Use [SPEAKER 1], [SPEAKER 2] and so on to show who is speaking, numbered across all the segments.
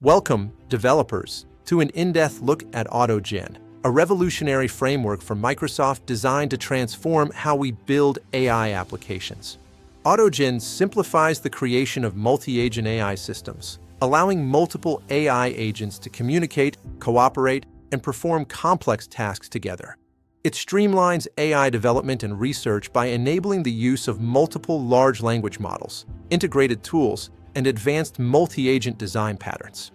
[SPEAKER 1] Welcome, developers, to an in-depth look at AutoGen, a revolutionary framework from Microsoft designed to transform how we build AI applications. AutoGen simplifies the creation of multi-agent AI systems, allowing multiple AI agents to communicate, cooperate, and perform complex tasks together. It streamlines AI development and research by enabling the use of multiple large language models, integrated tools, and advanced multi-agent design patterns.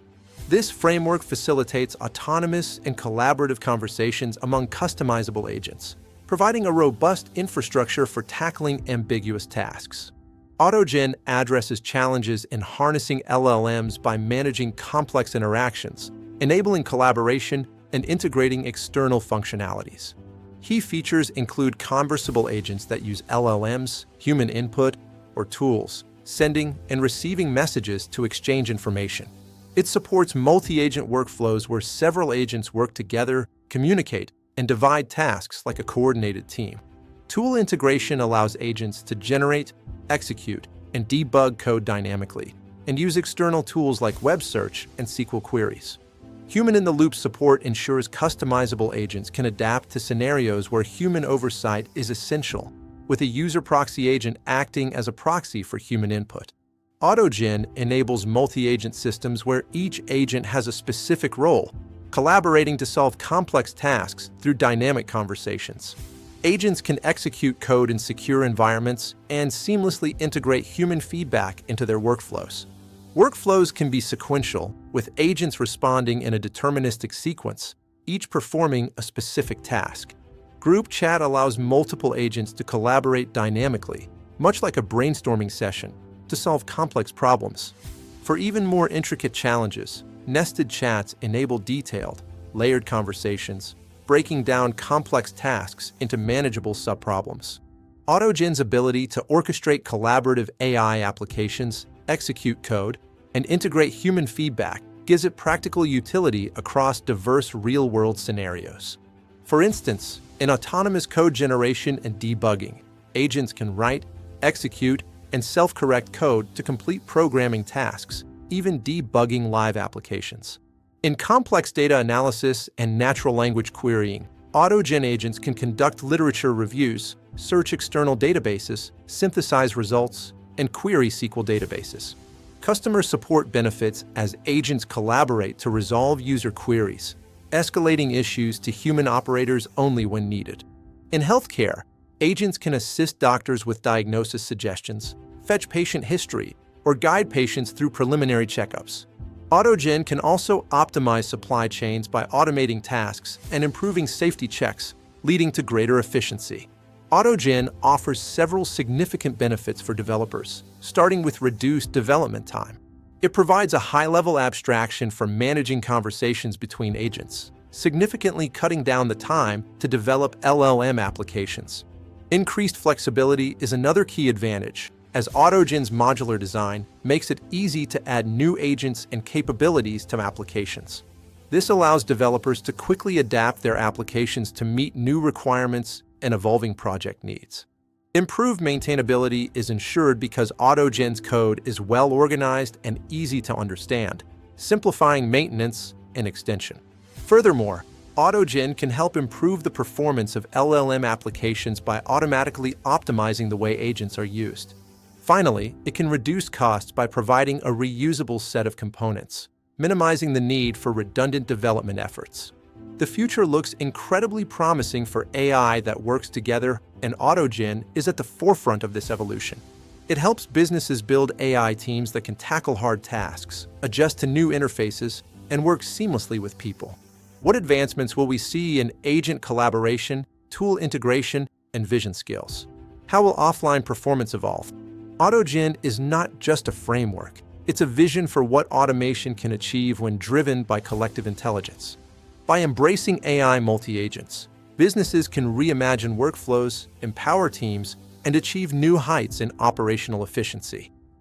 [SPEAKER 1] This framework facilitates autonomous and collaborative conversations among customizable agents, providing a robust infrastructure for tackling ambiguous tasks. AutoGen addresses challenges in harnessing LLMs by managing complex interactions, enabling collaboration, and integrating external functionalities. Key features include conversable agents that use LLMs, human input, or tools, sending and receiving messages to exchange information. It supports multi-agent workflows where several agents work together, communicate, and divide tasks like a coordinated team. Tool integration allows agents to generate, execute, and debug code dynamically, and use external tools like web search and SQL queries. Human-in-the-loop support ensures customizable agents can adapt to scenarios where human oversight is essential, with a UserProxyAgent acting as a proxy for human input. AutoGen enables multi-agent systems where each agent has a specific role, collaborating to solve complex tasks through dynamic conversations. Agents can execute code in secure environments and seamlessly integrate human feedback into their workflows. Workflows can be sequential, with agents responding in a deterministic sequence, each performing a specific task. Group chat allows multiple agents to collaborate dynamically, much like a brainstorming session, to solve complex problems. For even more intricate challenges, nested chats enable detailed, layered conversations, breaking down complex tasks into manageable subproblems. AutoGen's ability to orchestrate collaborative AI applications, execute code, and integrate human feedback gives it practical utility across diverse real-world scenarios. For instance, in autonomous code generation and debugging, agents can write, execute, and self-correct code to complete programming tasks, even debugging live applications. In complex data analysis and natural language querying, AutoGen agents can conduct literature reviews, search external databases, synthesize results, and query SQL databases. Customer support benefits as agents collaborate to resolve user queries, escalating issues to human operators only when needed. In healthcare, agents can assist doctors with diagnosis suggestions, fetch patient history, or guide patients through preliminary checkups. AutoGen can also optimize supply chains by automating tasks and improving safety checks, leading to greater efficiency. AutoGen offers several significant benefits for developers, starting with reduced development time. It provides a high-level abstraction for managing conversations between agents, significantly cutting down the time to develop LLM applications. Increased flexibility is another key advantage, as AutoGen's modular design makes it easy to add new agents and capabilities to applications. This allows developers to quickly adapt their applications to meet new requirements and evolving project needs. Improved maintainability is ensured because AutoGen's code is well organized and easy to understand, simplifying maintenance and extension. Furthermore, AutoGen can help improve the performance of LLM applications by automatically optimizing the way agents are used. Finally, it can reduce costs by providing a reusable set of components, minimizing the need for redundant development efforts. The future looks incredibly promising for AI that works together, and AutoGen is at the forefront of this evolution. It helps businesses build AI teams that can tackle hard tasks, adjust to new interfaces, and work seamlessly with people. What advancements will we see in agent collaboration, tool integration, and vision skills? How will offline performance evolve? AutoGen is not just a framework. It's a vision for what automation can achieve when driven by collective intelligence. By embracing AI multi-agents, businesses can reimagine workflows, empower teams, and achieve new heights in operational efficiency.